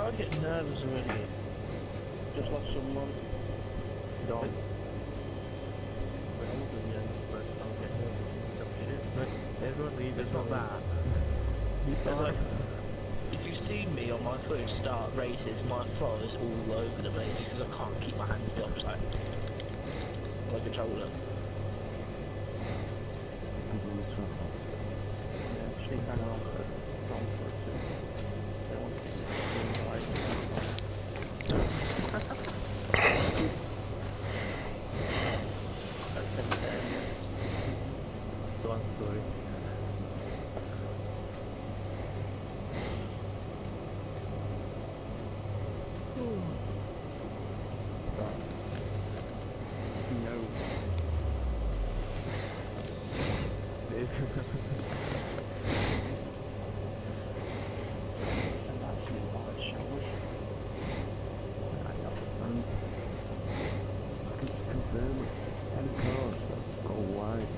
I get nervous already. Just lost someone. Dom. Everyone leave. It's not that. It's like, if you see me on my phone start races, my throw is all over the place because I can't keep my hands still. It's like a controller. Yeah, actually kind of Dom for it too. They want to see Go on, sorry. No. And actually bad showers. Confirm any cars that go wide.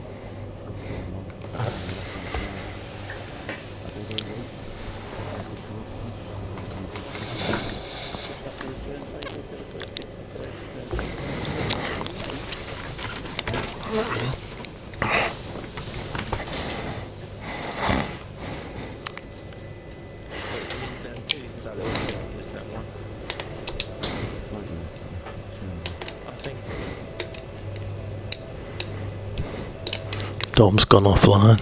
Dom's gone offline.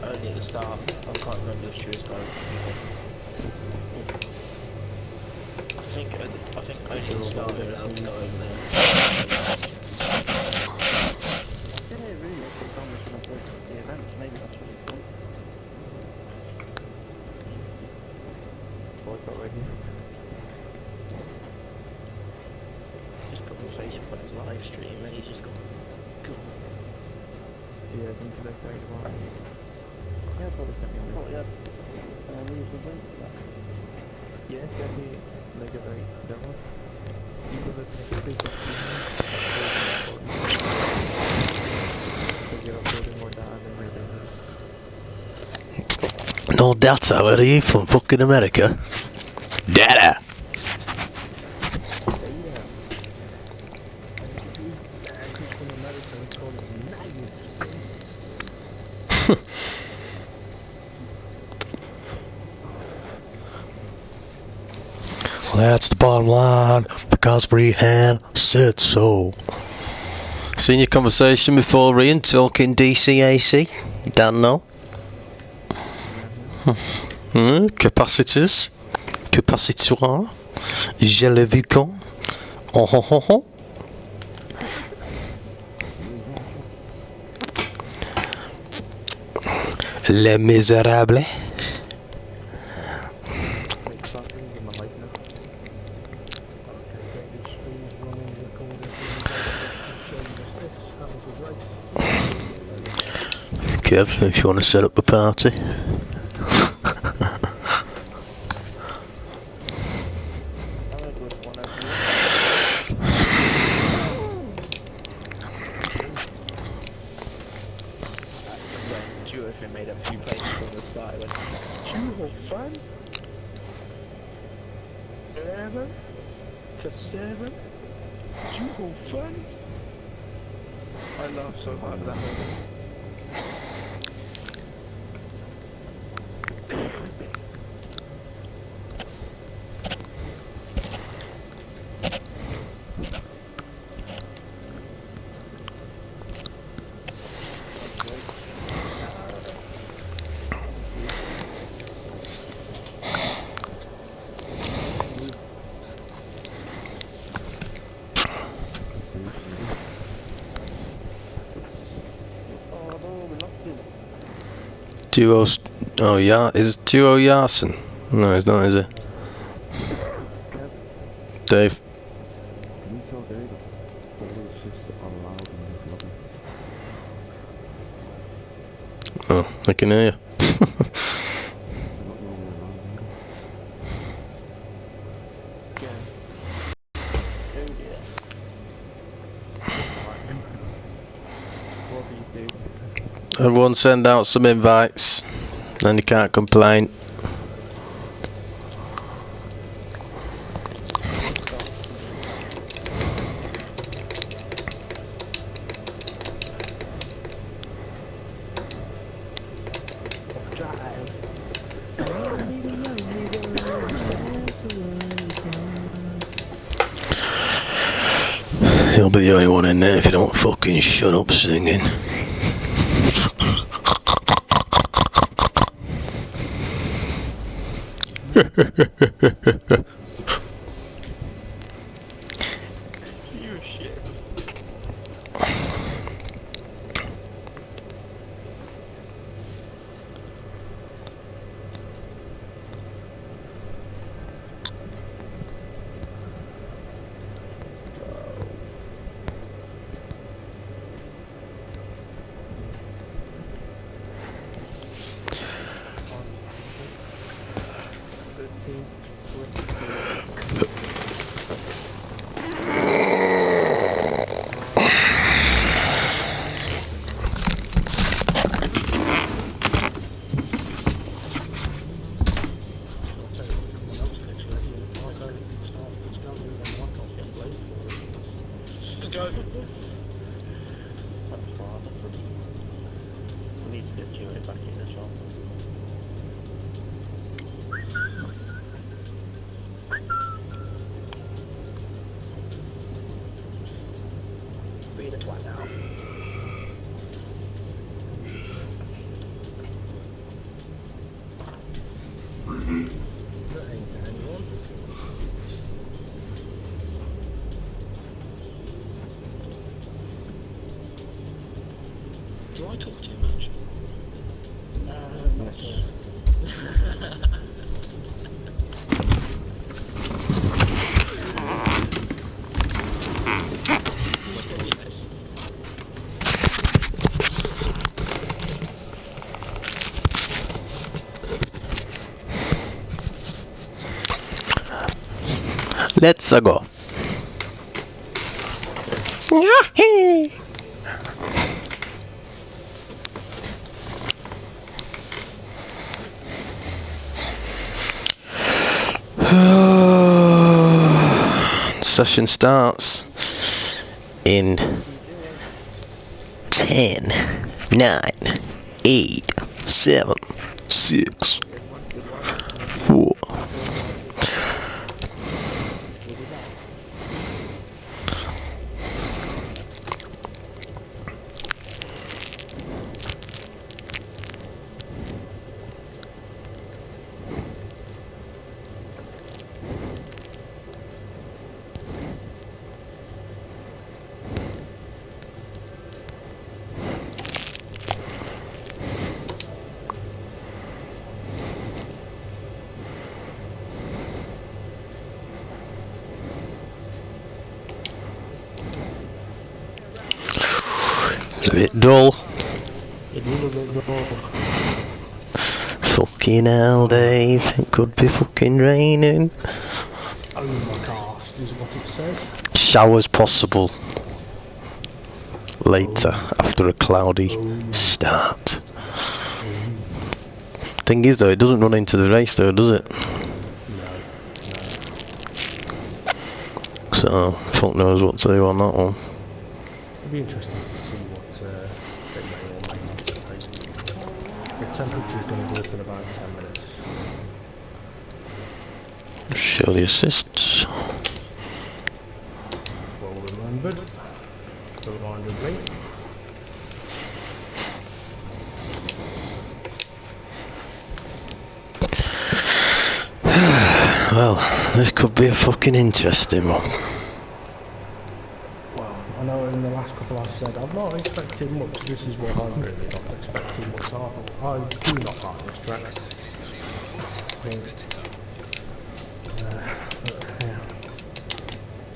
Only at the start. I can't remember if she was going. I think only at the start we were allowed to go over there. Yeah, really, if it's on the events, maybe that's what it's done. What's already? Just put my Facebook on his live stream and he's just gone. Yeah, into the side of mine. Yeah, probably sent me on. Oh, yeah. Leave the link for that. Yeah, send me like a very demo. People that make a Facebook because you're uploading more data than everything. No data, where are you from? Fucking America? Data! That's the bottom line, because Freehand said so. Seen your conversation before, Ian, talking DCAC? Don't know. Capacitors. Capacitoire. Je l'ai vu quand. Oh oh oh oh. Les Misérables. Kev, if you want to set up a party. Made a few places on the side. Like, Duo fun? 11 to 7? Duo fun? I laughed so hard at that moment. Duo's. Oh, yeah. Is it Duo Yarson? No, it's not, is it? Dave. Oh, I can hear you. Everyone send out some invites, then you can't complain. I'll be the only one in there if you don't fucking shut up singing. You shit. Go. That's fine. We need to get Julie back in the shop. Be the twat now. That ain't anyone. Do I talk too much? Let's go. Session starts in 10, 9, 8, 7, 6, 4. It's a bit dull. It is a bit dull. Fucking hell, Dave. It could be fucking raining. Overcast is what it says. Showers possible. Later, after a cloudy start. Thing is though, it doesn't run into the race though, does it? So, fuck knows what to do on that one. It'd be interesting to see what they may or may not say. The temperature's going to go up in about 10 minutes. Show the assists. Well remembered. Reminded me. Well, this could be a fucking interesting one. Well, I know in the last couple I said I'm not expecting much. This is what I'm really not expecting much of. I do not like this track. Yeah.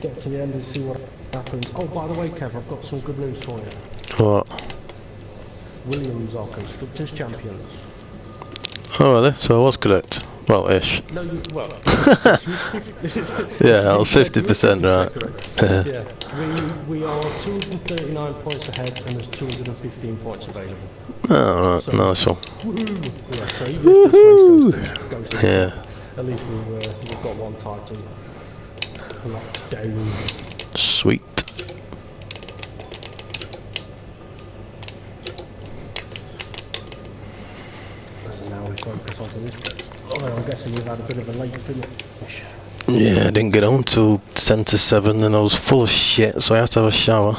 Get to the end and see what happens. Oh, by the way, Kev, I've got some good news for you. What? Williams are constructors champions. Oh, really? So I was correct. Well, ish. No, you, well, Yeah, I was 50% right. Yeah, we are 239 points ahead and there's 215 points available. Oh, right, So- nice one. Yeah, so even if this race goes to Yeah, at least we've got one title locked down. sweet. And now we focus onto this place. Oh, I'm guessing you've had a bit of a late finish. Yeah, I didn't get home till 10 to 7 and I was full of shit, so I had to have a shower.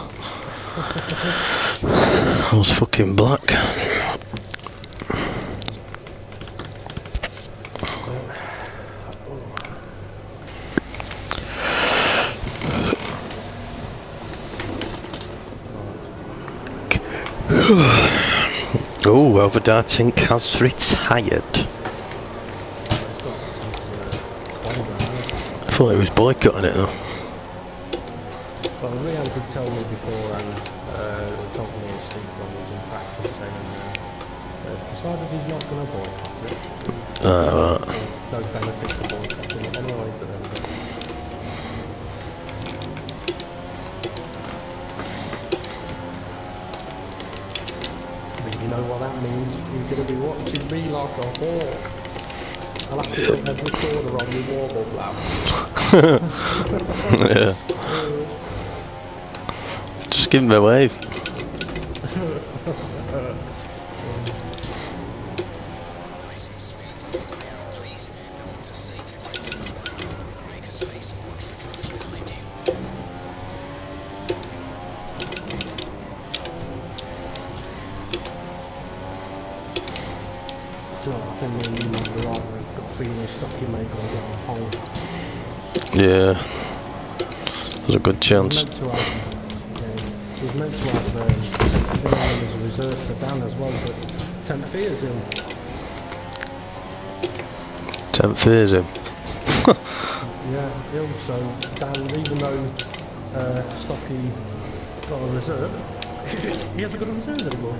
I was fucking black. Oh, Overdar Tink has retired. It's got his contract, hasn't it? I thought he was boycotting it though. Well, Rian did tell me beforehand, he told me and Steve when he was in practice saying he's decided he's not going to boycott it. Right. No benefit to boycotting it anyway, but then but you know what that means? He's going to be watching me like a hawk. I'll have to put every corner on your warble lab. Yeah. Just give him a wave. So I think me and you might be right. I've got a feeling Stocky may go and get on pole. Yeah. There's a good He chance. was meant to have Tempfear as a reserve for Dan as well, but Tempfear's ill. 10th fears him. Yeah, ill. So Dan, even though Stocky got a reserve, he hasn't got a reserve anymore.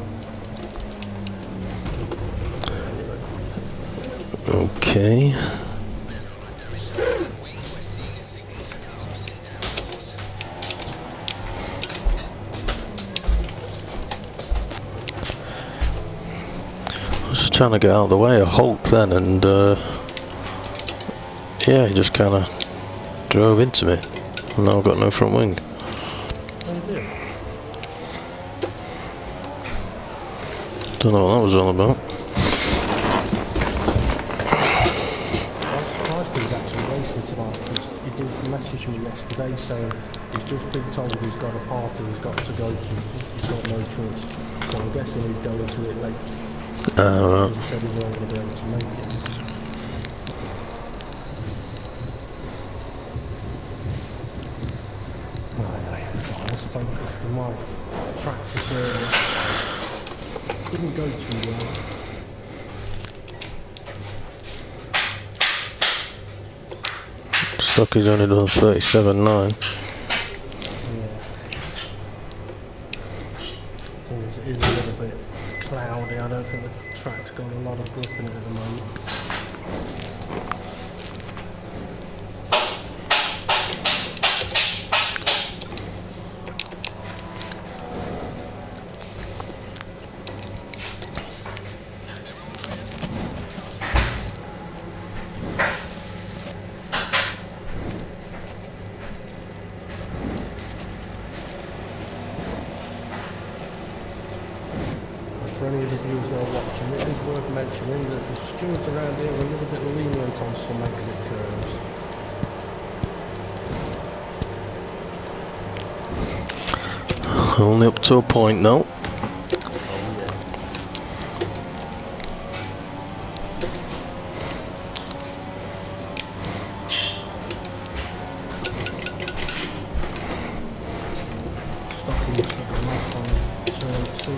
Okay. I was just trying to get out of the way of Hulk then, and yeah, he just kind of drove into me. And now I've got no front wing. Don't know what that was all about. I'm surprised he's actually racing tonight because he did message me yesterday saying he's just been told he's got a party he's got to go to. He's got no choice. So I'm guessing he's going to it late. Right. Because he said he wasn't going to be able to make it. I was focused on my practice earlier. Didn't go too well. Stocky's only done 37.9. Yeah. Thing is, it is a little bit cloudy. I don't think the track's got a lot of grip in it at the moment. For any of the viewers that are watching, it is worth mentioning that the stewards around here are a little bit lenient on some exit curves. Only up to a point though. Stocky must have gone off on turn 2.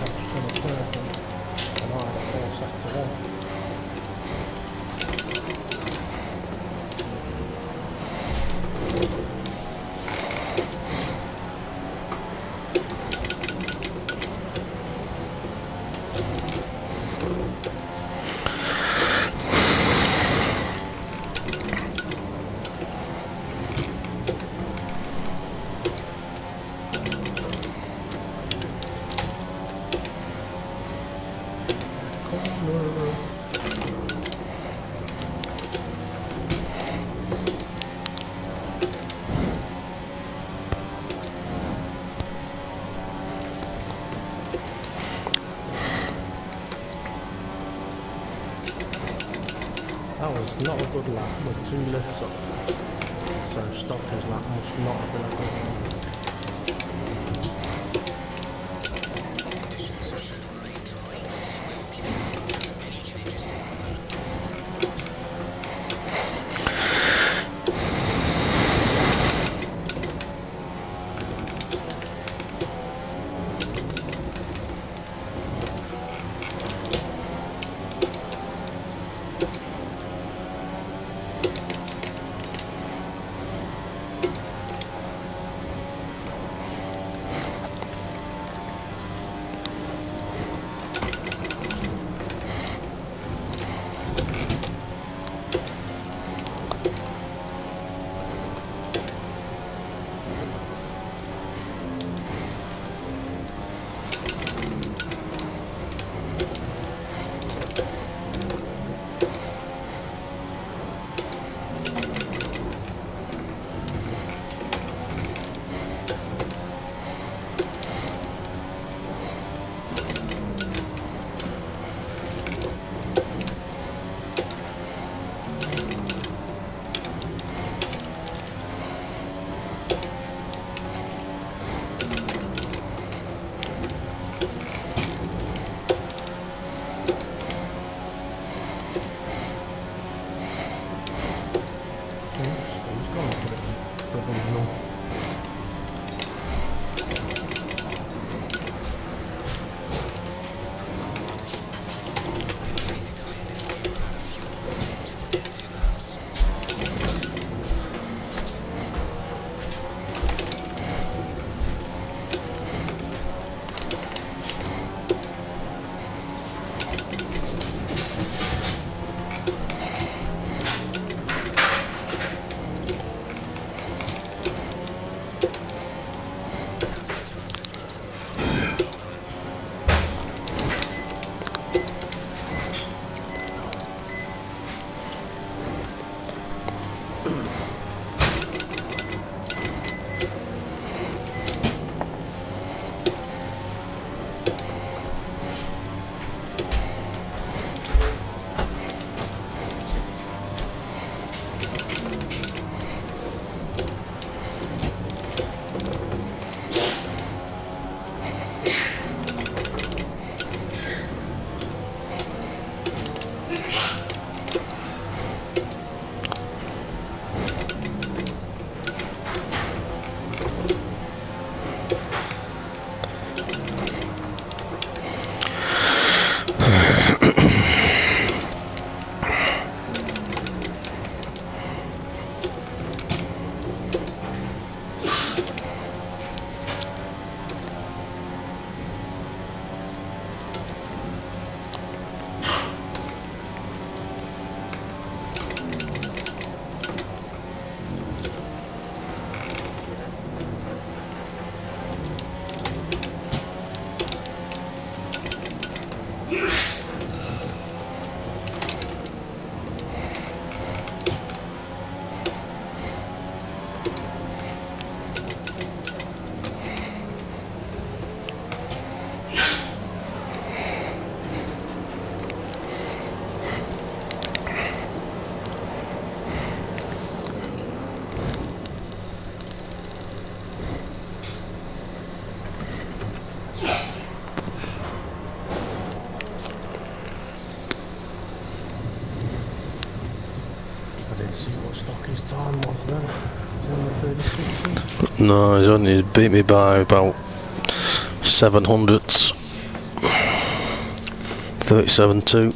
That's still a purple. And I had a 4 sector 1. was not a good lap, was 2 lifts off. So Stocker's lap must not have been a good one. See what Stocky's time was then. Was it in the 36s? No, he's only beat me by about 700ths. 37.2.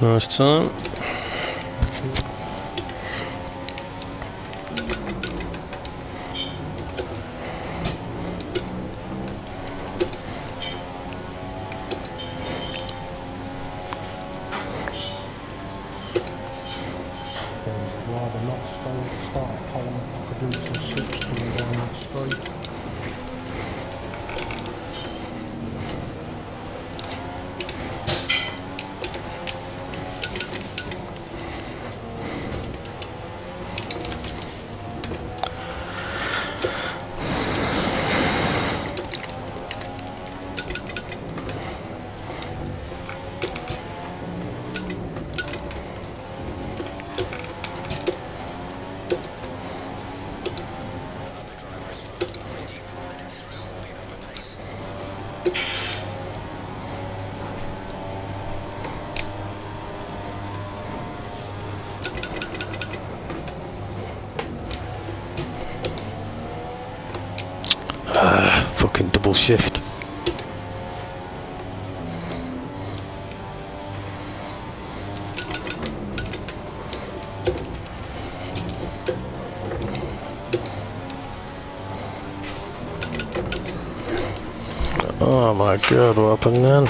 Nice time. I'd rather not start a pole. I could do some 60 down that straight. Fucking double shift. Oh my god, what happened then?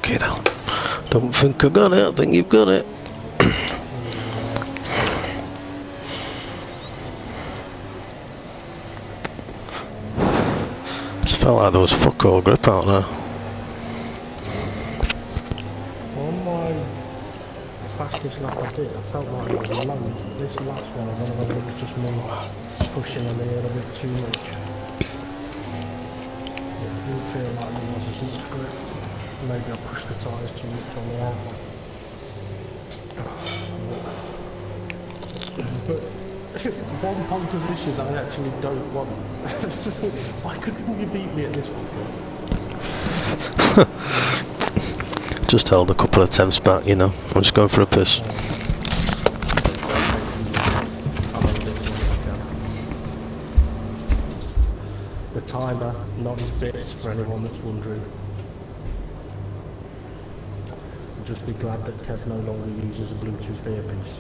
Fucking hell. Don't think I got it, I think you've got it. Just felt like there was fuck all grip out there. On my fastest lap I did, I felt like there was loads, but this last one, I don't know whether it was just me pushing a little bit too much. It didn't feel like there was as much grip. Maybe I pushed the tyres too much on the out. But one pole position that I actually don't want. It's just, why couldn't you beat me at this one, Chris? Just held a couple of attempts back, you know. I'm just going for a piss. The timer, not his bits, for anyone that's wondering. Just be glad that Kev no longer uses a Bluetooth earpiece.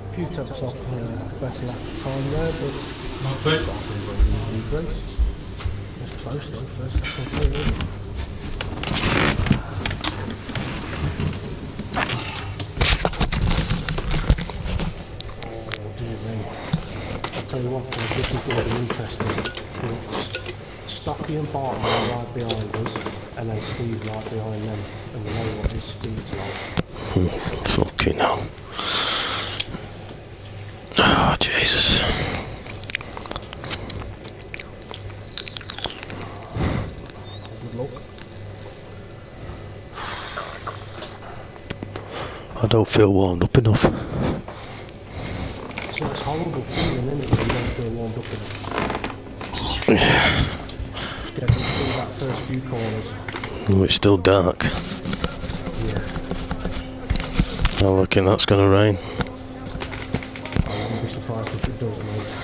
A few temps off best lap time there, but Not bad. new race. It's close though, first, second, third. Isn't it? Oh dear me. I'll tell you what, this is going to be interesting. We've got Stocky and Barton right behind us, and then Steve right behind them, and we know what his speed's like. Fucking hell. Oh, Jesus. Good luck. I don't feel warmed up enough. It's a horrible feeling, isn't it, when you don't feel warmed up enough? Just getting through that first few corners. Oh, it's still dark. Yeah. I reckon that's going to rain. I wouldn't be surprised if it does, mate.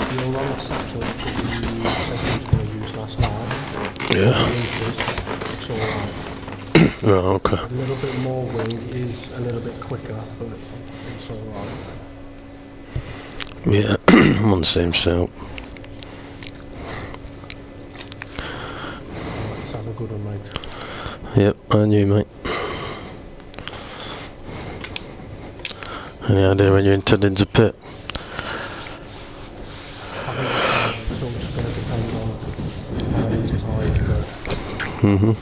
If you're on the satchel that you said you was going to use last night, Yeah. meters, it's alright. Oh, okay. A little bit more wing is a little bit quicker, but it's alright. Yeah, I'm on the same setup. Let's have a good one, mate. Yep, and you, mate. Any idea when you're intending to pit? I think it's all just going to depend on how these tyres go. Mm-hmm.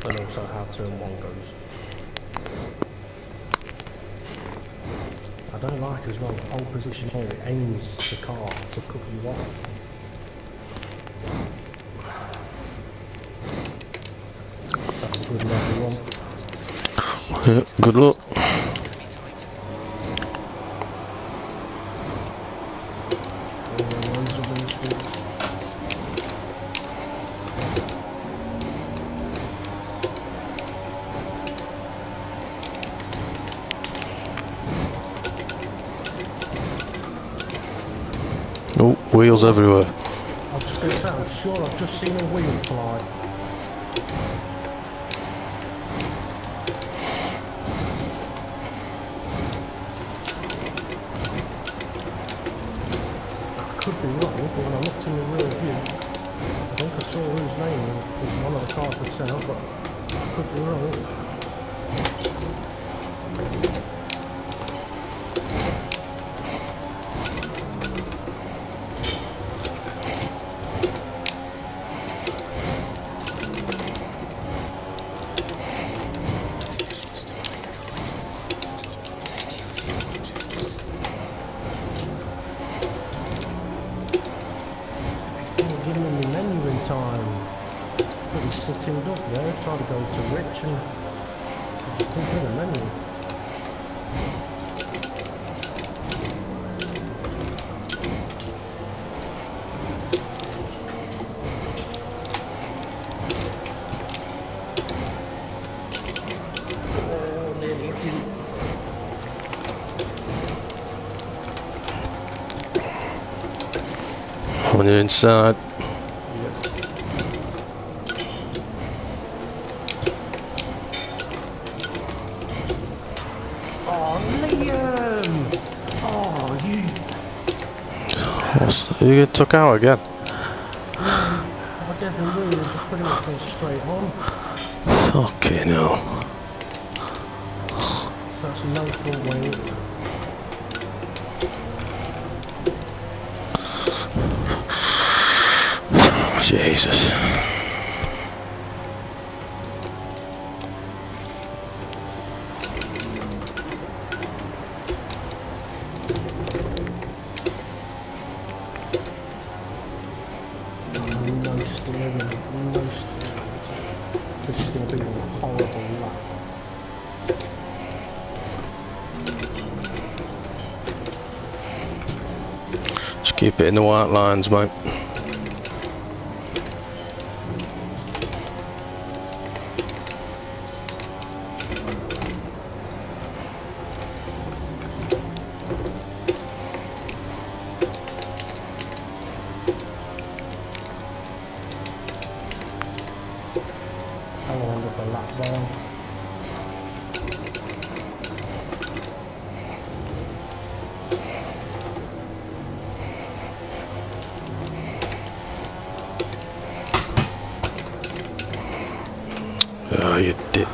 And also how turn one goes. I don't like as well, pole position here, it aims the car to cut you off. Let's have a good look, everyone. Yep, good luck. Loads of these good. Oh, wheels everywhere. I was just going to say, I'm sure I've just seen a wheel fly. I could be wrong, but when I looked in the rear view, I think I saw whose name was one of the cars that sent up, but I could be wrong. Didn't give him the menu in time. It's pretty sitting up there, trying to go to Rich and just couldn't get a menu. Oh, nearly hit him. On the inside. You get took out again? I definitely will, and just pretty much went straight on. Fucking hell. So that's no fault wing. Jesus. No steering, no steering. This is going to be a horrible lap. Just keep it in the white lines, mate. Hang on with the lap down. Oh, you dick.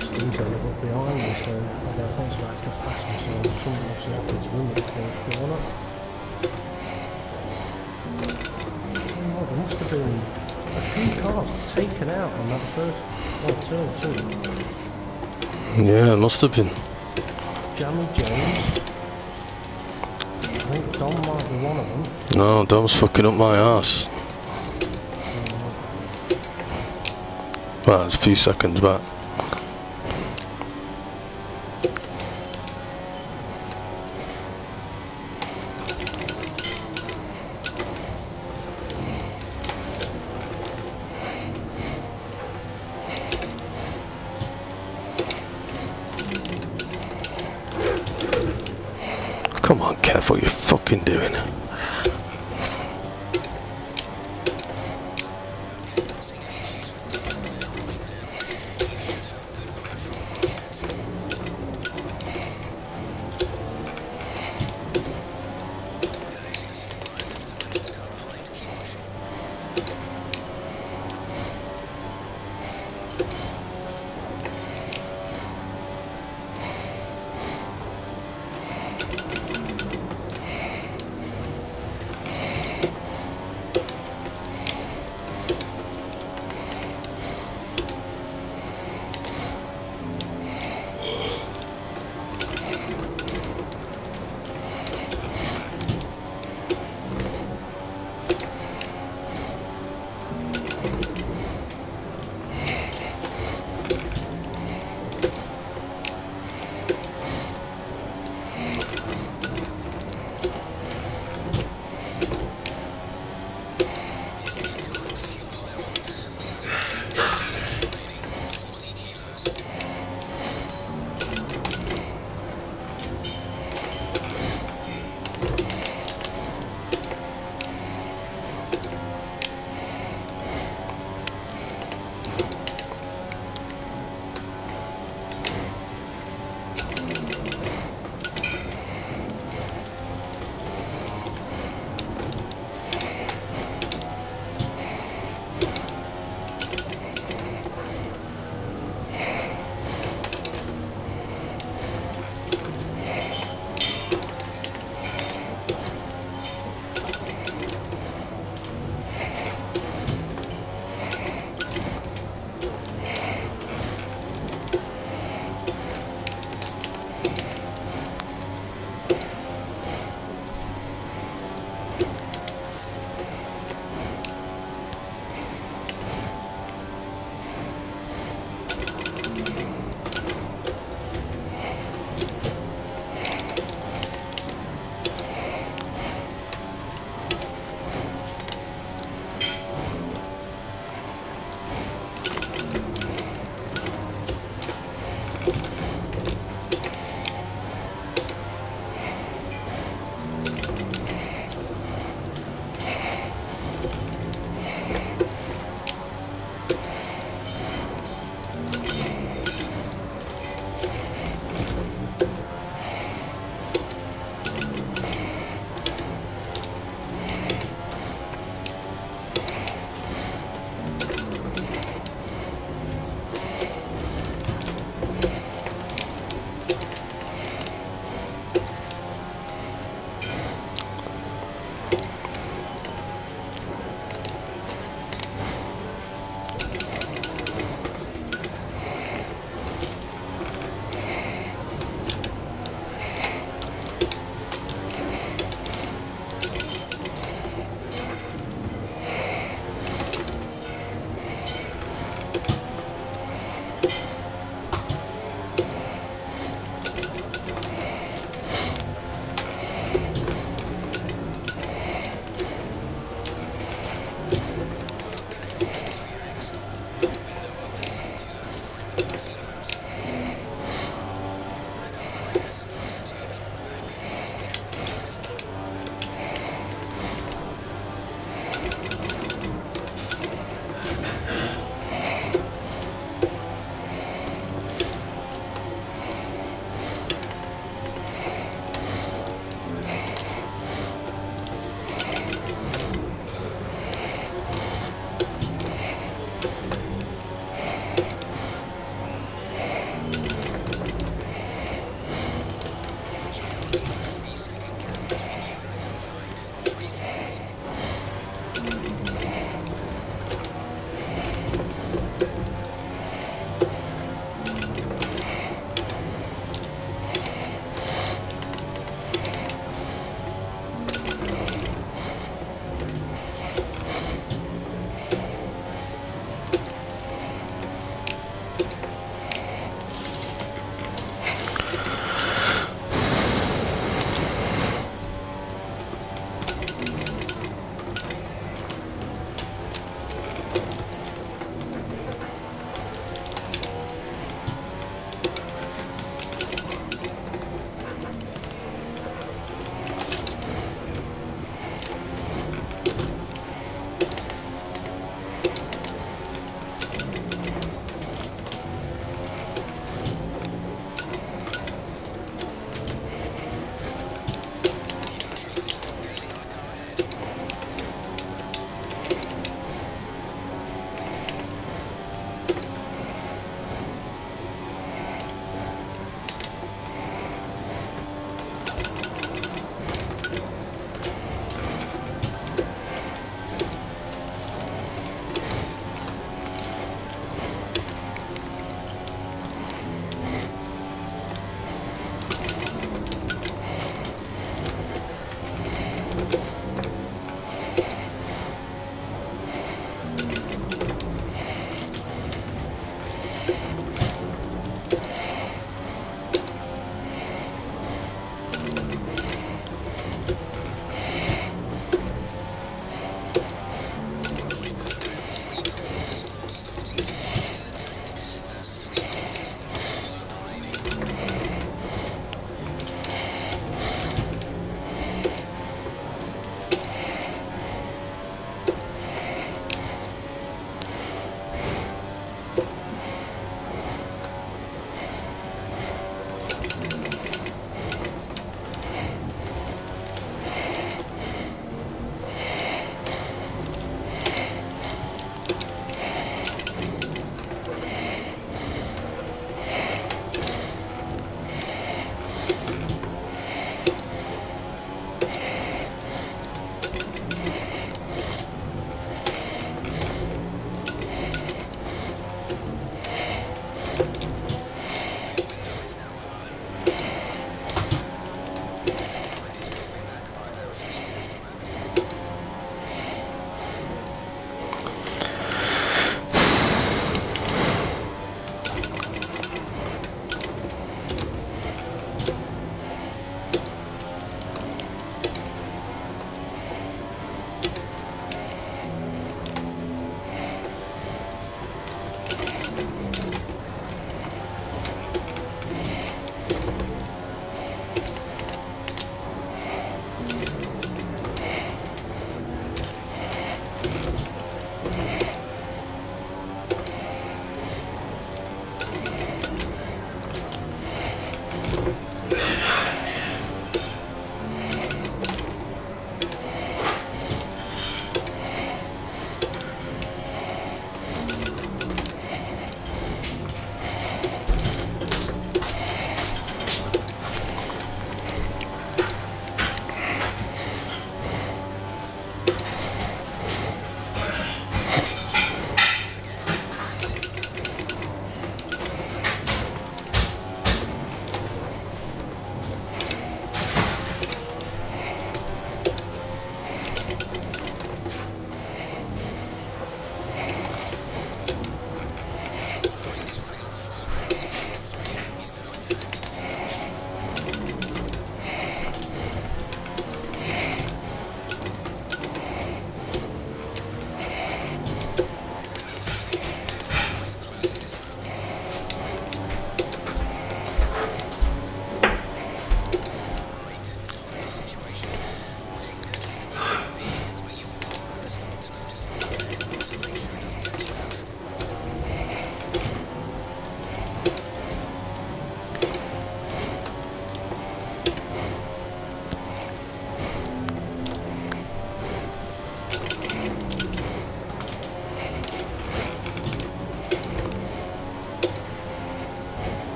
Steve's a little behind me, so I don't think it's about to pass me, so something obviously happened to him in the fourth corner. Tell you what, there must have been a few cars taken out on that first turn too. Yeah, it must have been. Jamie Jones. I think Dom might be one of them. No, Dom's fucking up my ass. Well, it's a few seconds back. Come on, Kev, what are you fucking doing?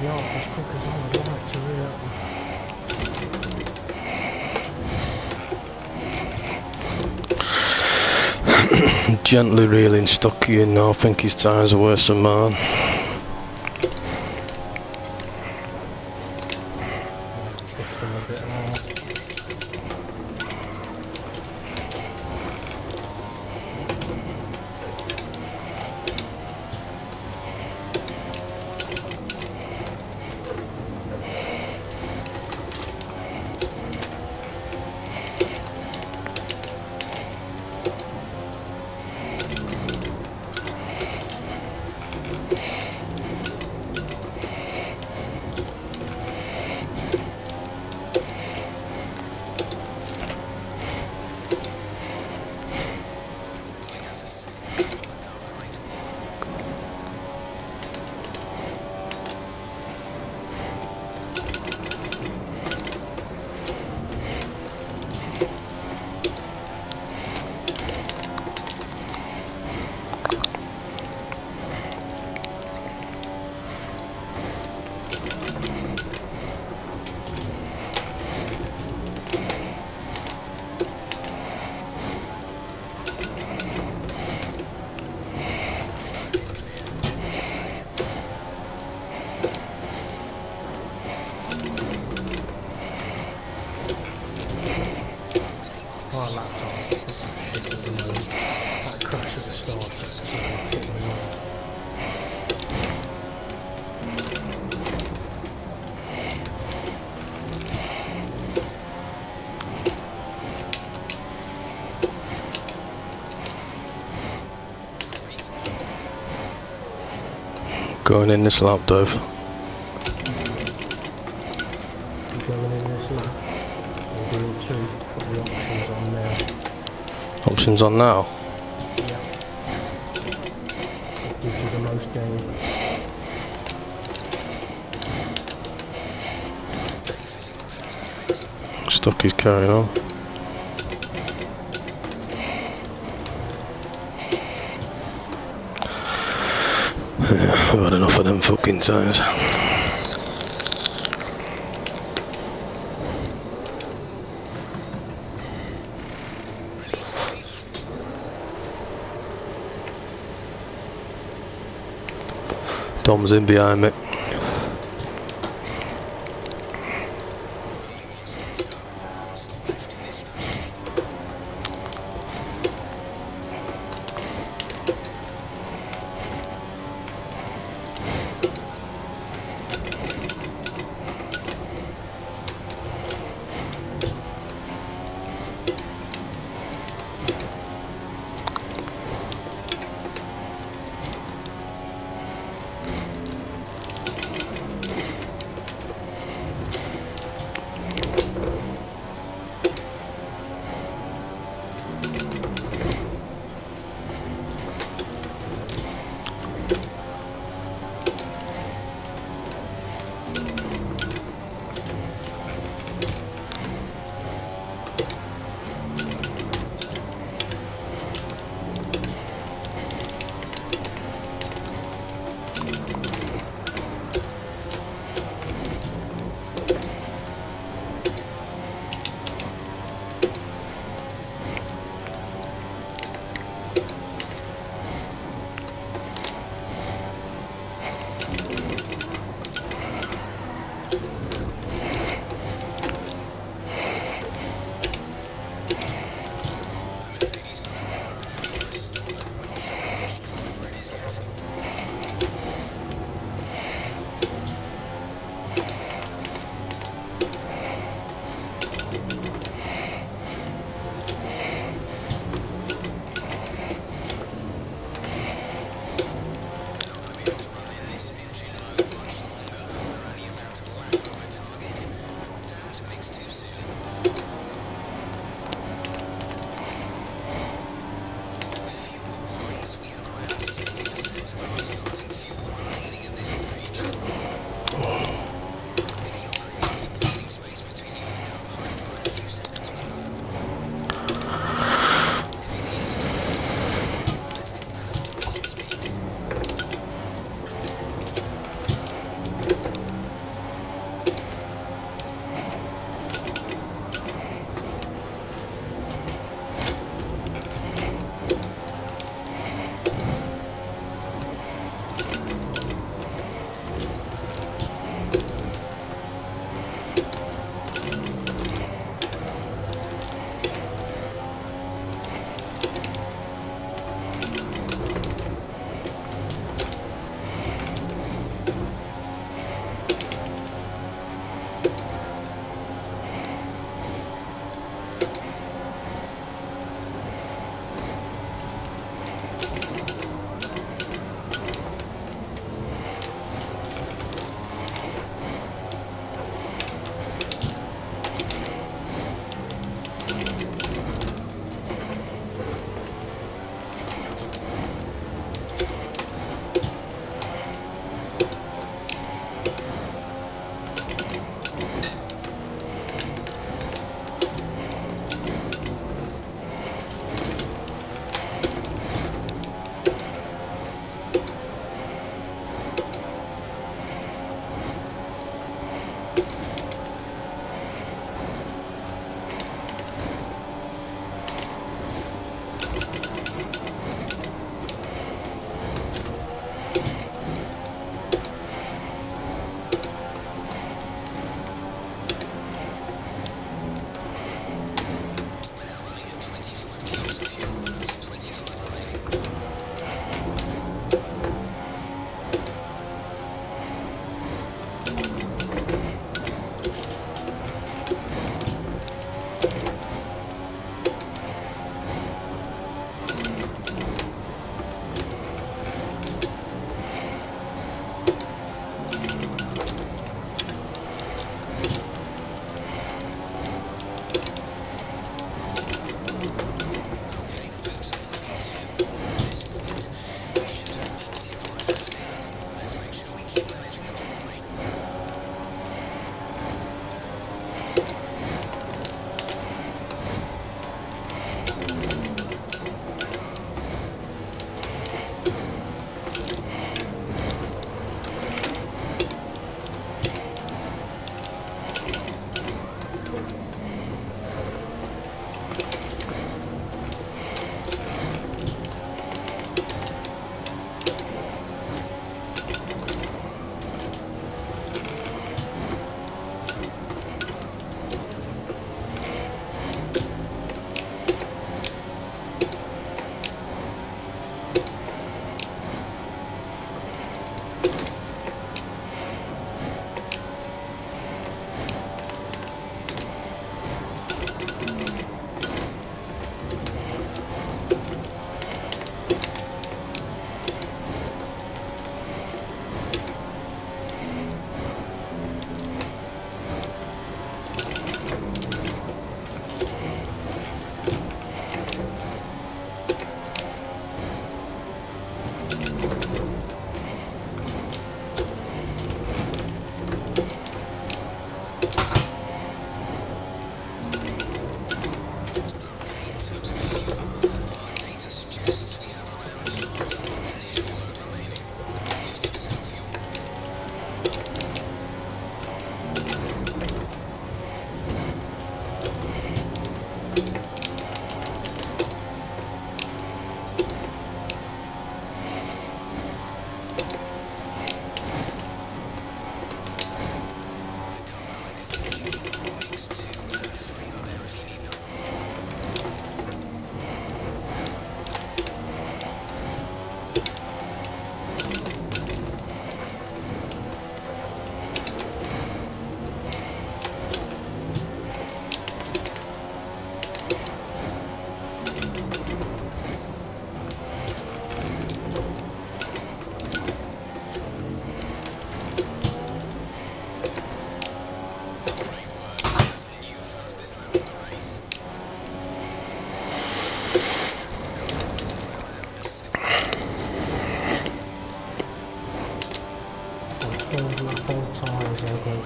the arc as quick as I would like to really. Gently reeling Stucky in now. I think his tyres are worse than mine. Pushed him a bit hard. My laptop shit at the moment. That crash at the start just really put me off. Going in this lap, Dave. Going in this lap, we'll do two, put the options on now. Options on now. Yeah. It gives you the most gain. Stucky's carrying on. Yeah, I've had enough of them fucking tyres. Tom's in behind me.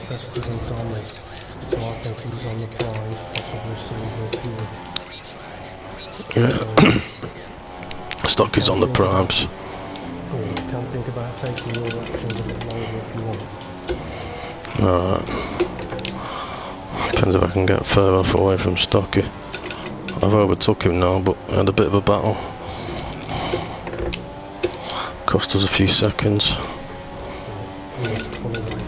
interested in Dom is. So I think he was on the prize, possibly silver fuel. Yeah. Stock is on the primes. Yeah, you can think about taking your options a bit longer if you want. Alright. Depends if I can get further off away from Stocky. I've overtook him now, but I had a bit of a battle. Cost us a few seconds. You need to pull away.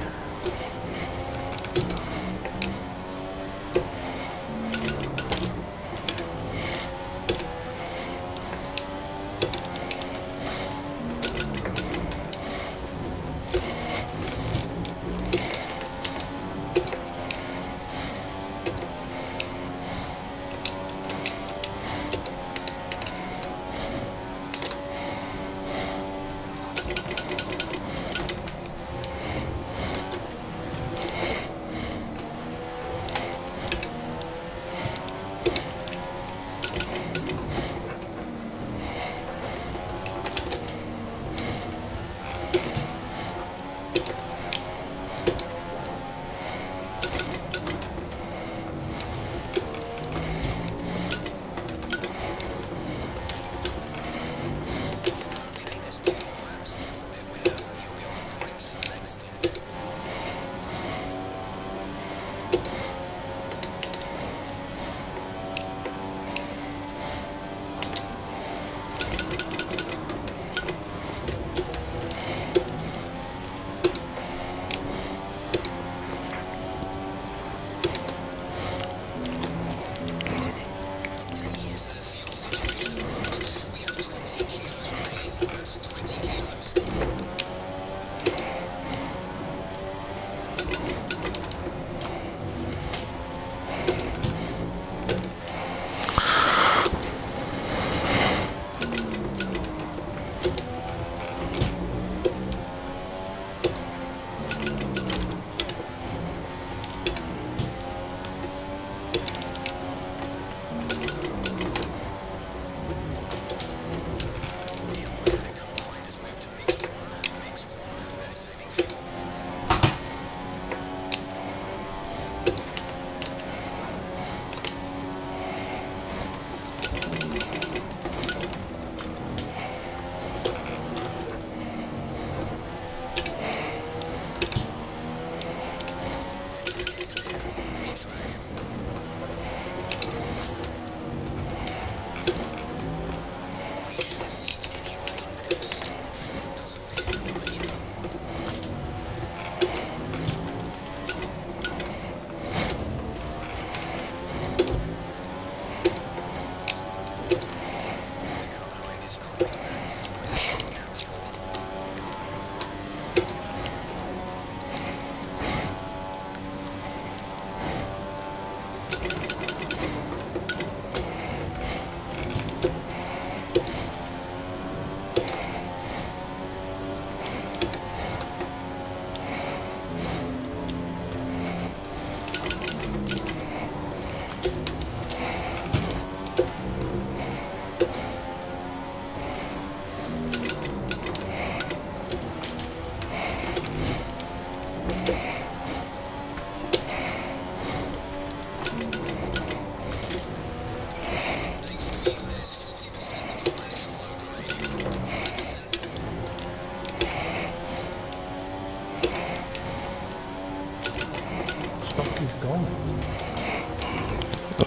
Stocky's gone.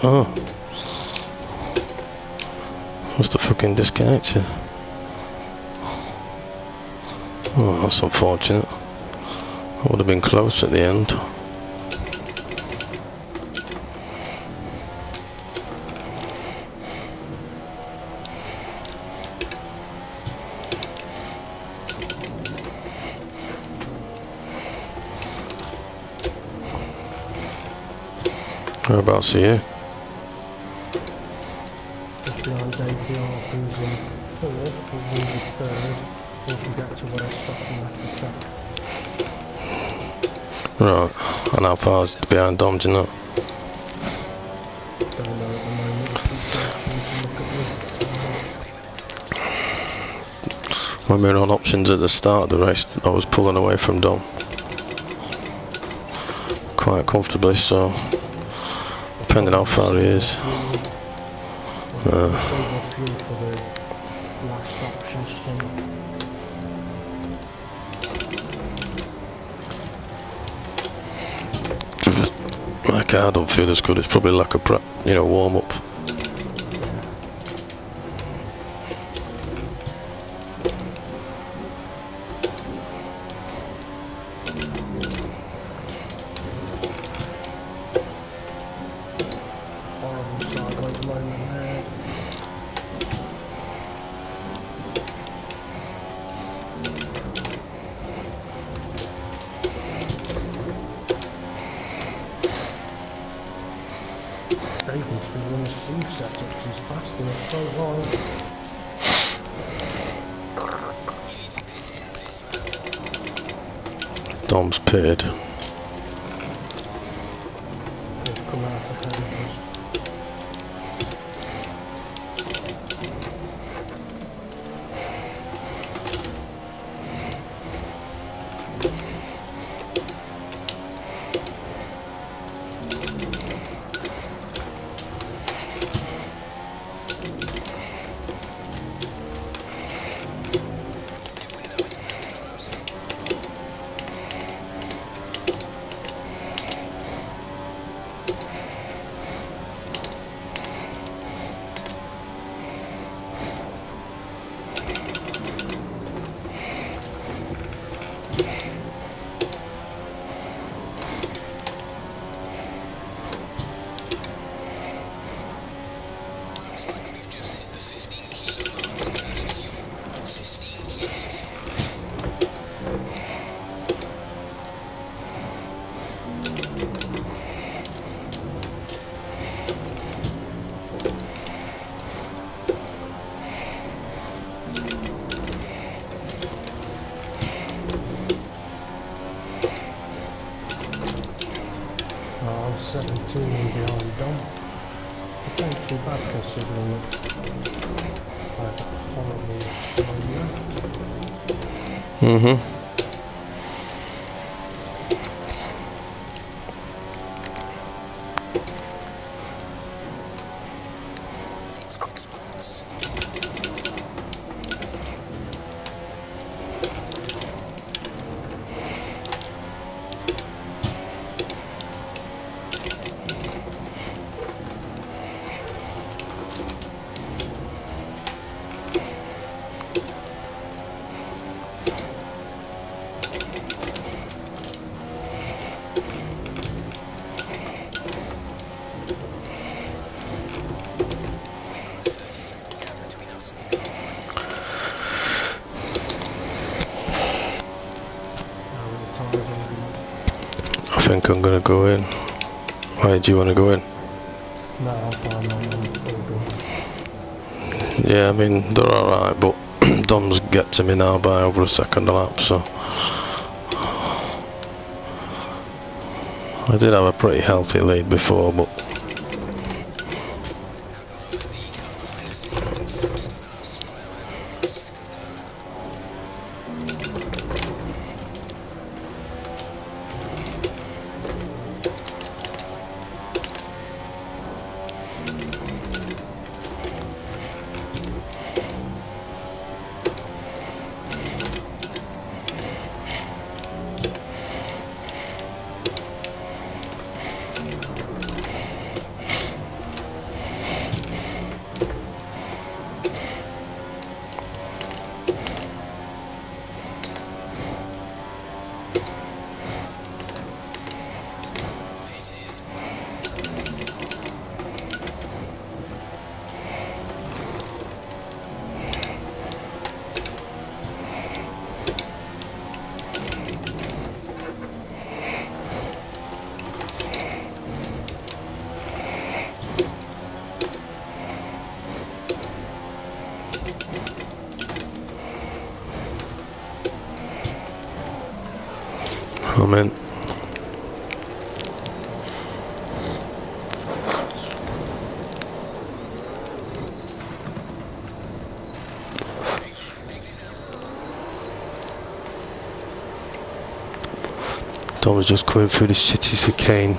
Oh. Must have fucking disconnected. Oh, that's unfortunate. I would have been close at the end. Whereabouts are you? Just behind Dave the Ark, who's in fourth, but we were third. Once we get to where Stocky left the track. Right, and how far is it behind Dom, do you know? Don't know at the moment. It's too close for me to look at the When we were on options at the start of the race, I was pulling away from Dom. quite comfortably, so depending how far he is. Save more fuel for the last option still. My car don't feel as good. It's probably like a warm up. Horrible sideways moment there. Dave needs to be running Steve setups. He's fast enough, don't lie. Dom's pitted. He's come out ahead of us. I'm 17 behind Dom. It ain't too bad considering I had a horrible slow. I think I'm gonna go in. Why do you want to go in? No, I'm fine, mate. I'm all done. Yeah, I mean they're alright, but Dom's get to me now by over a second a lap, so I did have a pretty healthy lead before, but I'm in. Dom's just coming through the city chicane.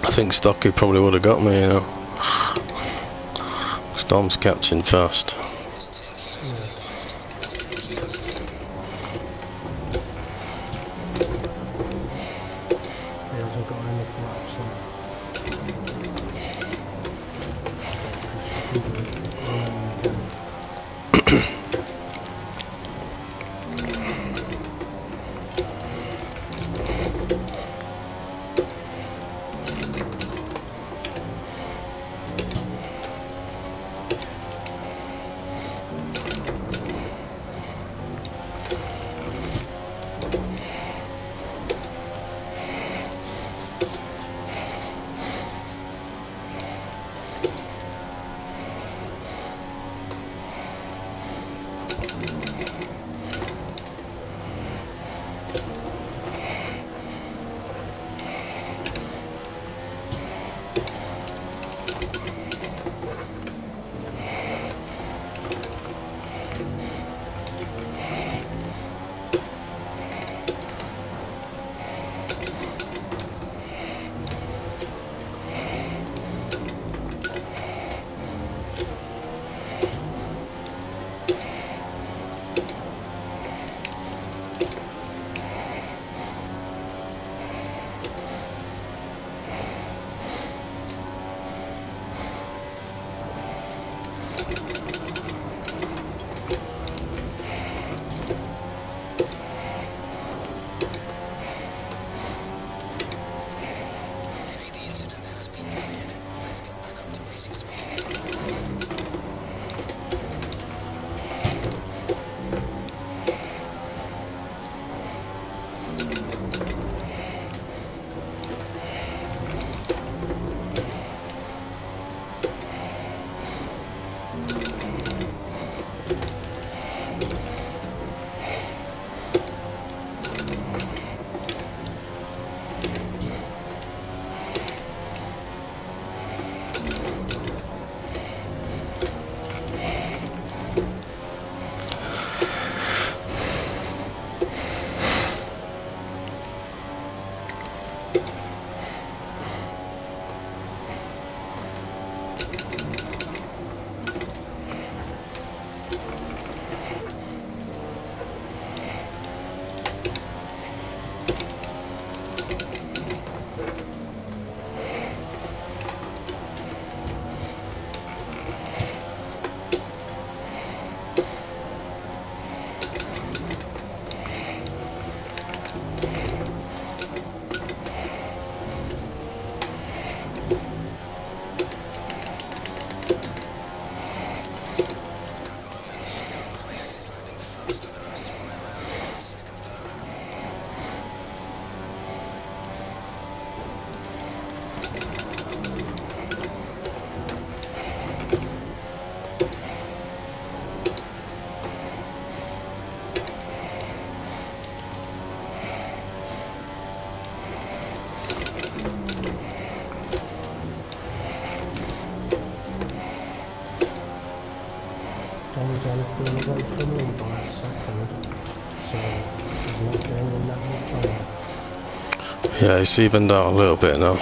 I think Stocky probably would have got me, you know. Storm's catching fast. He hasn't got any flaps on. he's only 4 away from me by a second, so he's not gaining that much on me. Yeah, it's evened out a little bit now.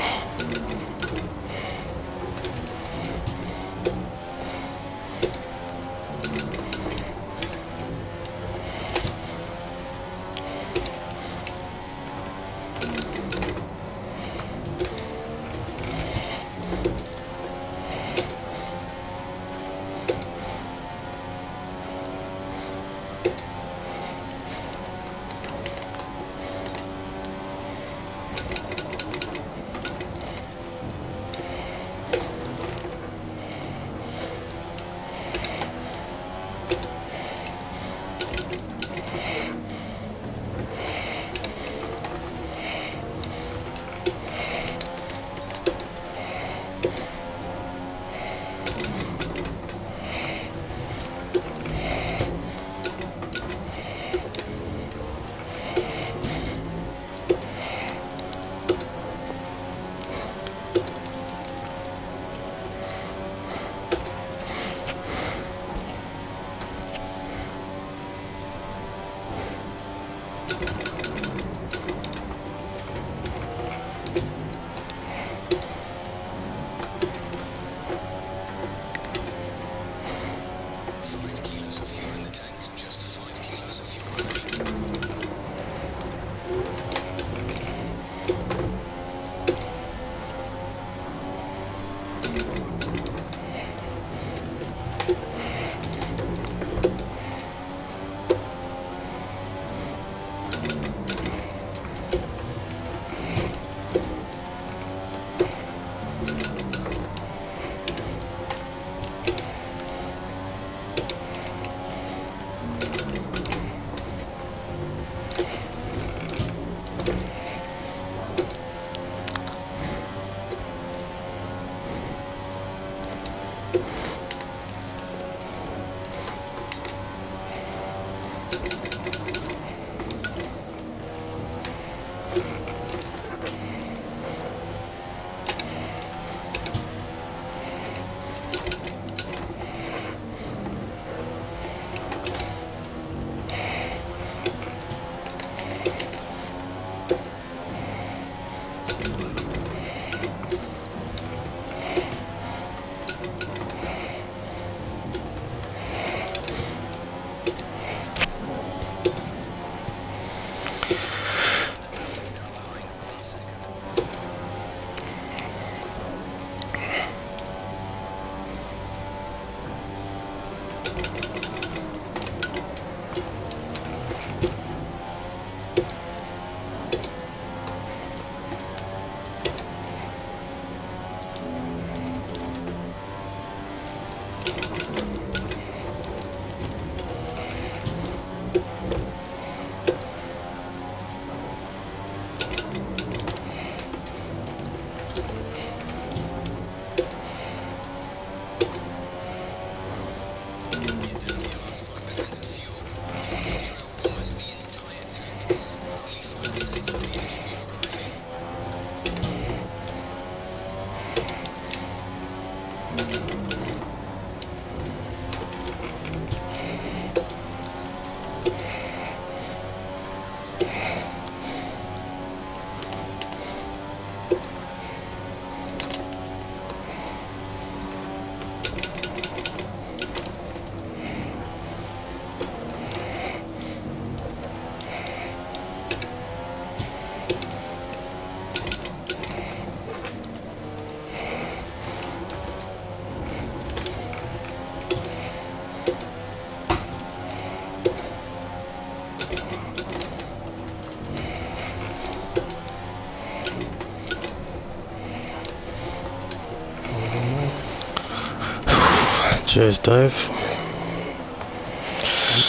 Cheers, Dave. I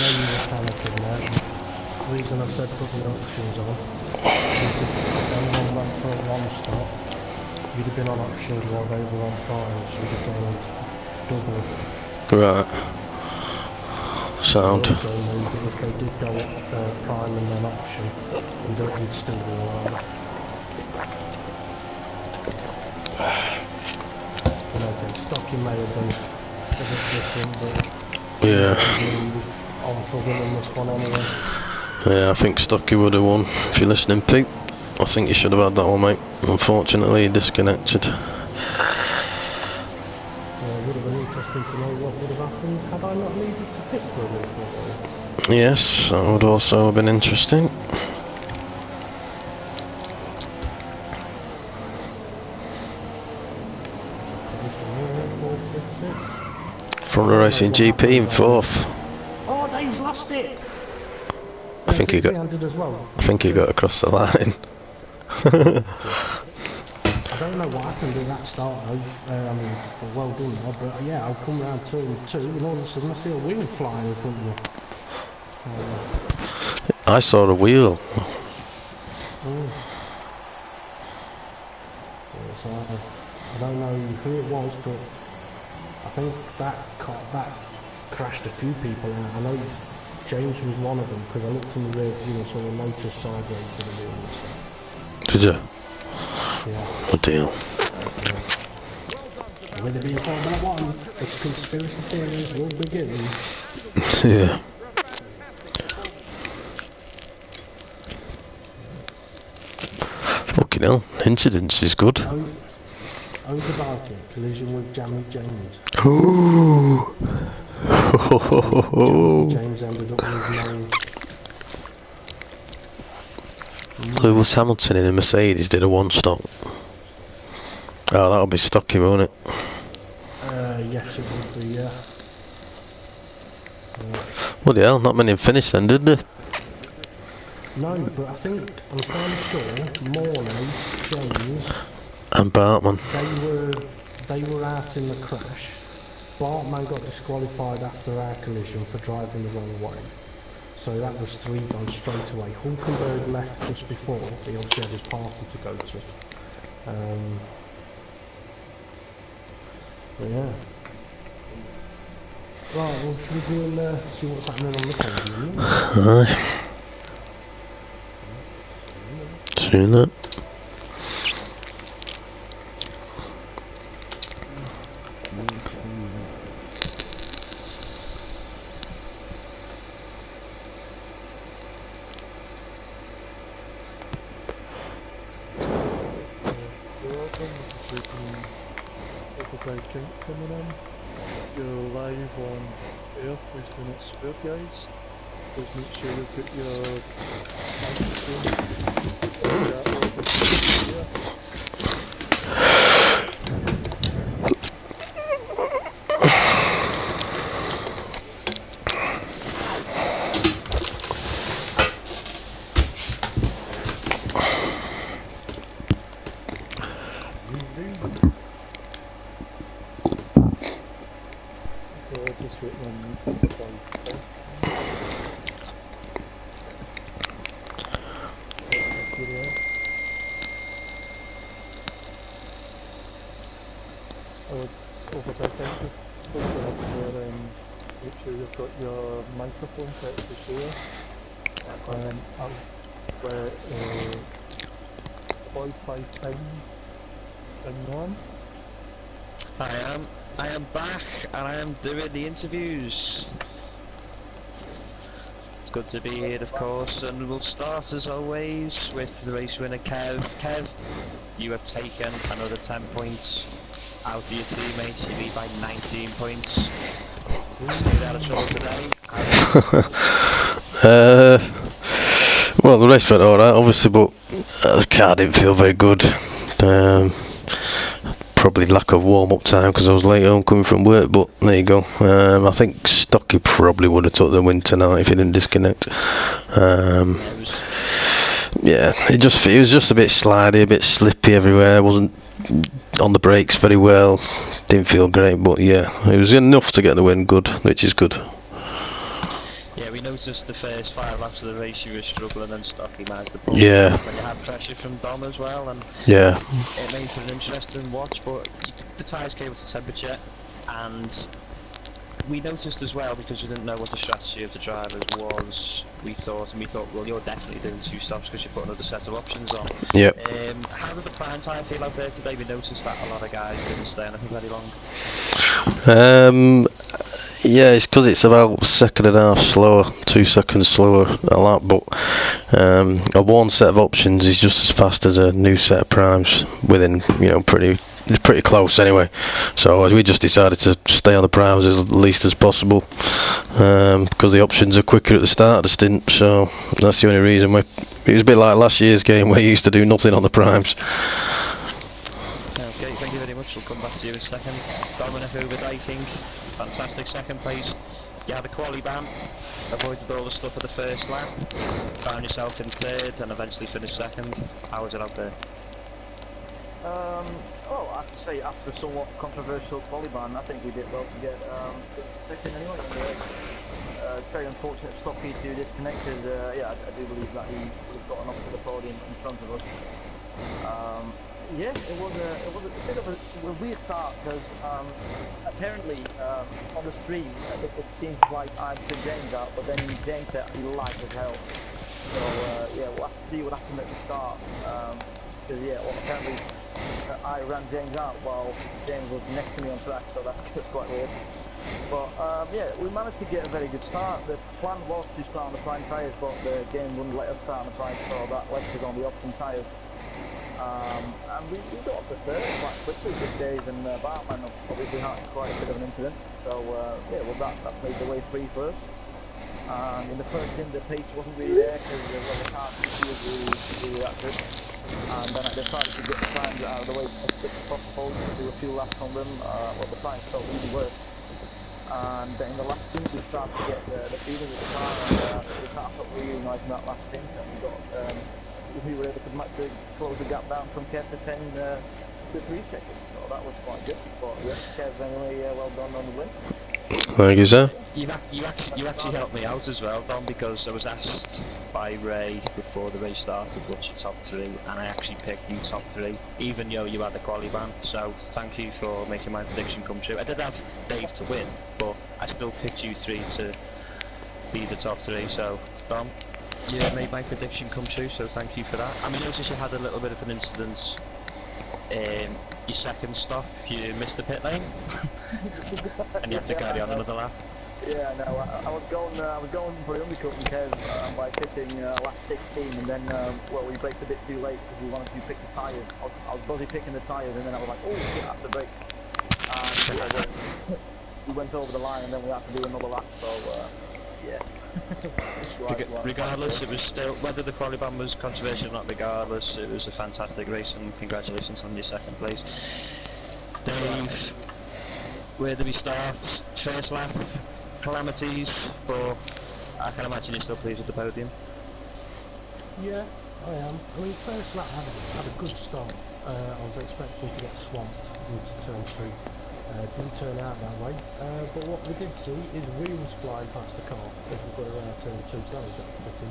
know you were panicking there. The reason I said put the options on is if anyone went for a one stop, you'd have been on options while they were on primes, you'd have gained double. Right. Sound. Also knew that if they did go prime and then option, you'd still be alright. Okay, stocking may have been a bit different, but Yeah. He was on for winning this one anyway. Yeah, I think Stocky would have won. If you're listening, Pete, I think you should have had that one, mate. Unfortunately, he disconnected. It would have been interesting to know what would have happened had I not needed to pit for a new football. Yes, that would also have been interesting. From the Racing GP in 4th. Oh, Dave's lost it! I think he got. As well. I think he got across the line. I don't know what happened at that start though. I mean, well done there, but yeah, I'll come round 2 and 2 and all of a sudden I see a wheel flying in front of me. I saw a wheel. So I don't know who it was, but I think that crashed a few people out. I know James was one of them because I looked in the rear view and saw a motor sideways to the wheel. So. Did you? Yeah. What deal? With it being Formula 1, the conspiracy theories will begin. Yeah. Fucking hell, incidents is good. Overbarking, collision with Jamie James. Ooh. James ended up with no... Lewis Hamilton in a Mercedes did a one-stop. Oh, that'll be Stocky, won't it? Yes, it would be, yeah. Bloody hell, not many finished then, did they? No, but I think, I'm fairly sure, Morley, James... And Bartman. They were out in the crash. Bartman got disqualified after our collision for driving the wrong way. So that was 3 gone straight away. Hulkenberg left just before. He obviously had his party to go to. But yeah. Right, well, should we go and see what's happening on the podium? Aye. Seen that. Coming in. You're live on air, listening at Spur Guys. Just make sure you put your make sure you've got your microphone set to share. Quite 5 times and on. I am back and I am doing the interviews. It's good to be here, of course, and we'll start as always with the race winner Kev. Kev, you have taken another 10 points out of your teammates. You lead by 19 points. Stayed out of trouble today. Well, the race went alright, obviously, but the car didn't feel very good. Probably lack of warm-up time because I was late home coming from work, but there you go. I think Stocky probably would have took the win tonight if he didn't disconnect. Yeah, it was just a bit slidey, a bit slippy everywhere. Wasn't on the brakes very well. Didn't feel great, but yeah, it was enough to get the win. Good, which is good. Yeah, we noticed the first 5 laps of the race you were struggling and Stocky managed to pull Yeah. when you had pressure from Dom as well, and Yeah. it made it an interesting watch, but the tyres came up to temperature, and we noticed as well, because we didn't know what the strategy of the drivers was, we thought, well, you're definitely doing 2 stops because you put another set of options on. Yep. How did the prime time feel out there today? We noticed that a lot of guys didn't stay on it for very long. Yeah, it's because it's about a second and a half slower, 2 seconds slower a lap, but a one set of options is just as fast as a new set of primes within, pretty close anyway. So we just decided to stay on the primes as least as possible because the options are quicker at the start of the stint, so that's the only reason. It was a bit like last year's game where you used to do nothing on the primes. Okay, thank you very much. We'll come back to you in a second. Dominic overtaking. Fantastic second place. You had a quali ban, avoided all the stuff at the first lap, found yourself in third and eventually finished second. How was it out there? Well, I have to say, after a somewhat controversial quali ban, I think we did well to get second anyway. It's very unfortunate for Stocky to disconnect, because I do believe that he would have gotten up to the podium in front of us. Yeah, it was a bit of a weird start, because apparently on the stream it seems like I took James out, but then James said he liked his help. So yeah, we'll have to see what happened at the start. Because apparently I ran James out while James was next to me on track, so that's quite weird. But yeah, we managed to get a very good start. The plan was to start on the prime tyres, but the game wouldn't let us start on the prime, so that left us on the option tyres. And we got up to third quite quickly this days, and Bartman obviously had quite a bit of an incident. So yeah, well that made the way free for us. And in the first stint the pace wasn't really there because the car was really that good. And then I decided to get the primes out of the way as quick as possible, to do a few laps on them. Well, the primes felt really worse. And then in the last stint we started to get the feeling of the car, and the car felt really nice in that last stint, and we were able to close the gap down from Kev to 10 to 3 seconds, so that was quite good. But yeah, Kev anyway, well done on the win. Thank you, sir. You actually helped me out as well, Dom, because I was asked by Ray before the race started what's your top 3, and I actually picked you top 3, even though you had the quali ban. So thank you for making my prediction come true. I did have Dave to win, but I still picked you 3 to be the top 3. So Dom, you made my prediction come true, so thank you for that. I mean, notice you had a little bit of an incident in your second stop. You missed the pit lane and you had to carry on another lap. Yeah, no, I was going for the undercut and Kev by pitting lap 16, and then well, we braked a bit too late because we wanted to pick the tyres. I was busy picking the tyres, and then I was like, oh shit, I have to brake. And we went over the line, and then we had to do another lap. So yeah. Regardless, it was still, whether the quali ban was controversial or not, regardless, it was a fantastic race, and congratulations on your second place. Dave, where do we start? First lap, calamities, but I can imagine you're still pleased with the podium. Yeah, I am. I mean, first lap had a good start. I was expecting to get swamped into turn 2. Didn't turn out that way, but what we did see is wheels flying past the car as we got around turn 2, so that was pretty.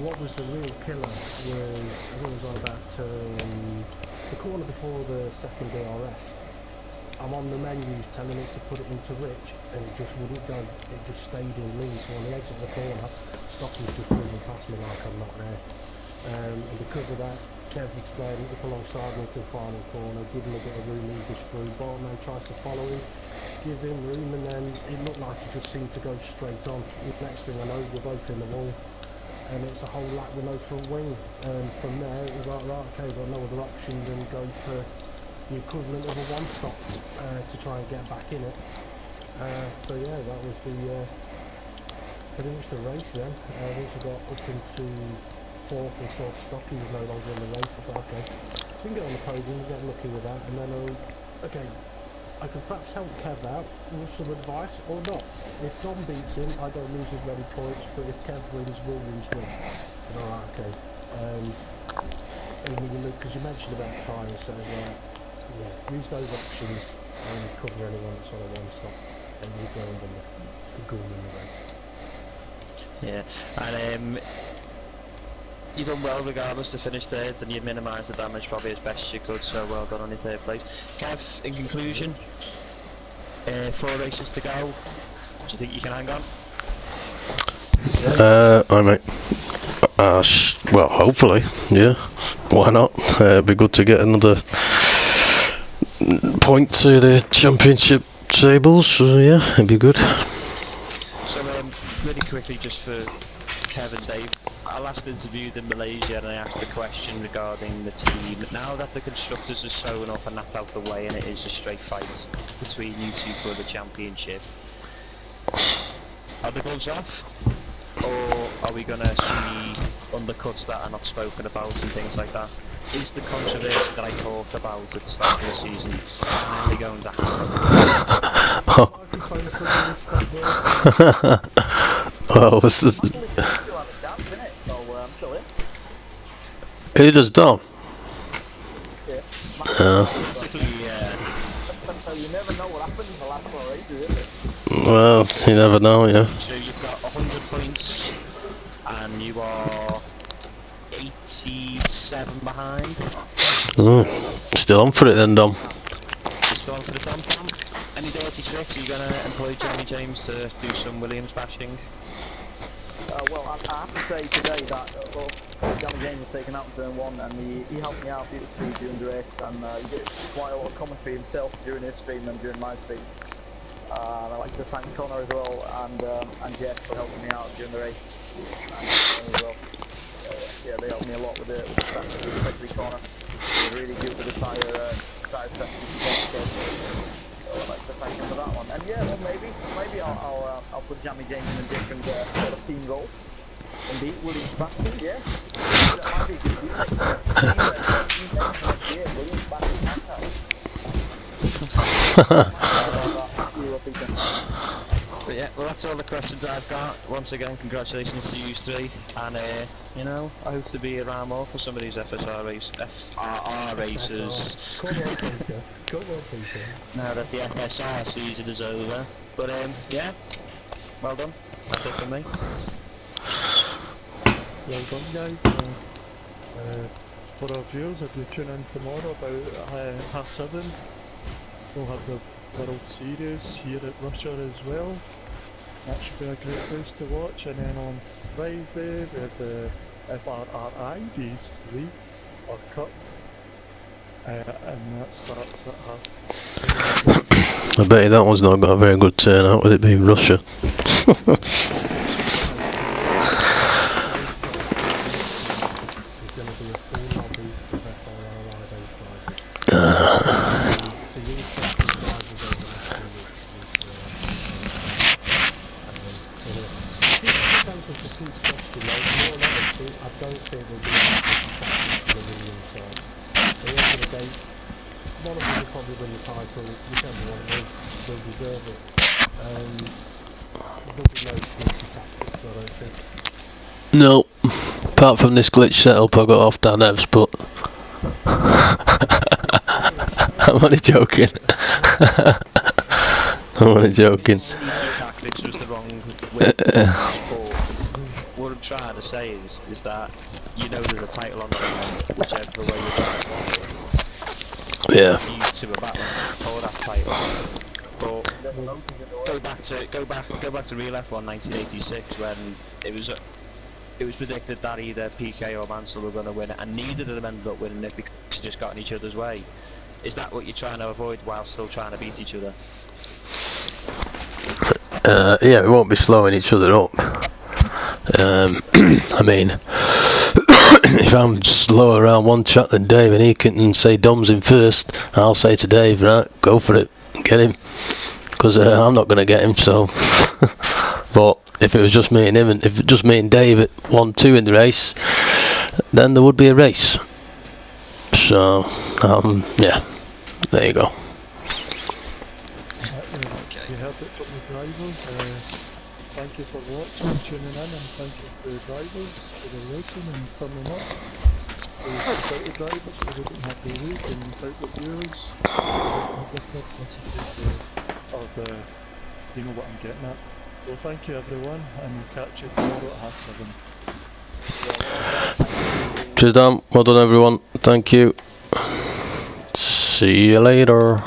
What was the real killer was, I think it was on about the corner before the second DRS. I'm on the menus telling it to put it into rich, and it just wouldn't go. It just stayed in lean, so on the exit of the corner, Stocky was just moving past me like I'm not there. And because of that, Kev is sliding up alongside me to the final corner, giving a bit of room, he goes through. Bartman tries to follow him, give him room, and then it looked like he just seemed to go straight on. Next thing I know, we're both in the wall, and it's a whole lap with no front wing. And from there, it was like, right, okay, we've got no other option than go for the equivalent of a one-stop to try and get back in it. So yeah, that was pretty much the race then. Once we got up into 4th and saw Stocky was no longer in the race, I thought, okay, we can get on the podium, get lucky with that, and then I was, okay, I could perhaps help Kev out with some advice, or not. If Dom beats him, I don't lose as many points, but if Kev wins, Williams win. And alright, okay. Because you mentioned about tyres, so yeah, use those options and cover anyone that's on a one-stop, and you're going to the goal in the race. Yeah, and you done well regardless to finish third, and you minimised the damage probably as best you could, so well done on your third place. Kev, in conclusion, 4 races to go, do you think you can hang on? I might. Well, hopefully, yeah. Why not? It'd be good to get another point to the championship tables, so yeah, it'd be good. really quickly, just for Kevin, Dave, I last interviewed in Malaysia and I asked a question regarding the team. Now that the constructors are sewn up and that's out the way and it is a straight fight between you two for the championship, are the gloves off? Or are we going to see undercuts that are not spoken about and things like that? Is the controversy that I talked about at the start of the season finally going to happen? Well, this is... Who does Dom? Yeah. Yeah. So you never know what happens in the last 4 races, is it? Well, you never know, yeah. So you've got 100 points and you are 87 behind. Still on for it then, Dom. Still on for the Tom. Any dirty tricks? Are you going to employ Jeremy James to do some Williams bashing? Well, I have to say today that Johnny James was taken out in turn 1 and he helped me out beautifully during the race, and he did quite a lot of commentary himself during his stream and during my stream. I like to thank Connor as well and Jeff for helping me out during the race. And, as well. Yeah, they helped me a lot with the strategy, especially Connor. He was really good with the tyre strategy. So I'd like to thank him for that one. And yeah, well, maybe I'll put Jamie James in a different sort of team role. Indeed, Williams Bassi, yeah. That might be a good deal. Williams Bassi But yeah, well that's all the questions I've got. Once again, congratulations to you three, and you know, I hope to be around more for some of these FRR races. Now that the FSR season is over. But yeah, well done. That's it for me. Well done, guys. For our viewers, if you tune in tomorrow about 7:30, we'll have the World Series here at Russia as well. That should be a great place to watch. And then on Friday we have the FRR D3 or Cup, and that starts at half. I bet you that one's not got a very good turnout with it being Russia. One of them will probably win the title, whichever one it is, will deserve it. There'll be no sneaky tactics, I don't think. No, apart from this glitch setup I got off Dan Evs, but I'm only joking. I'm only joking. Tactics was the wrong way. What I'm trying to say is that you know there's a title on the line, whichever way you drive. Yeah. Used to a battle for that title. But go back to Real F1 1986 when it was predicted that either PK or Mansell were going to win it, and neither of them ended up winning it because they just got in each other's way. Is that what you're trying to avoid while still trying to beat each other? Yeah, we won't be slowing each other up. I mean, if I'm slower around one track than Dave and he can say Dom's in first, I'll say to Dave, right, go for it, get him, because I'm not going to get him, so. But if it was just me and him, and if it was just me and Dave at 1-2 in the race, then there would be a race. So, yeah, there you go. You heard it from the drivers. Thank you for watching, tuning in, and thank you to the drivers for the racing and turning up. Without the drivers, we wouldn't have the week, and without the viewers, you know what I'm getting at. So thank you everyone, and we'll catch you tomorrow at 7:30. Cheers, Dan. Well done, everyone. Thank you. See you later.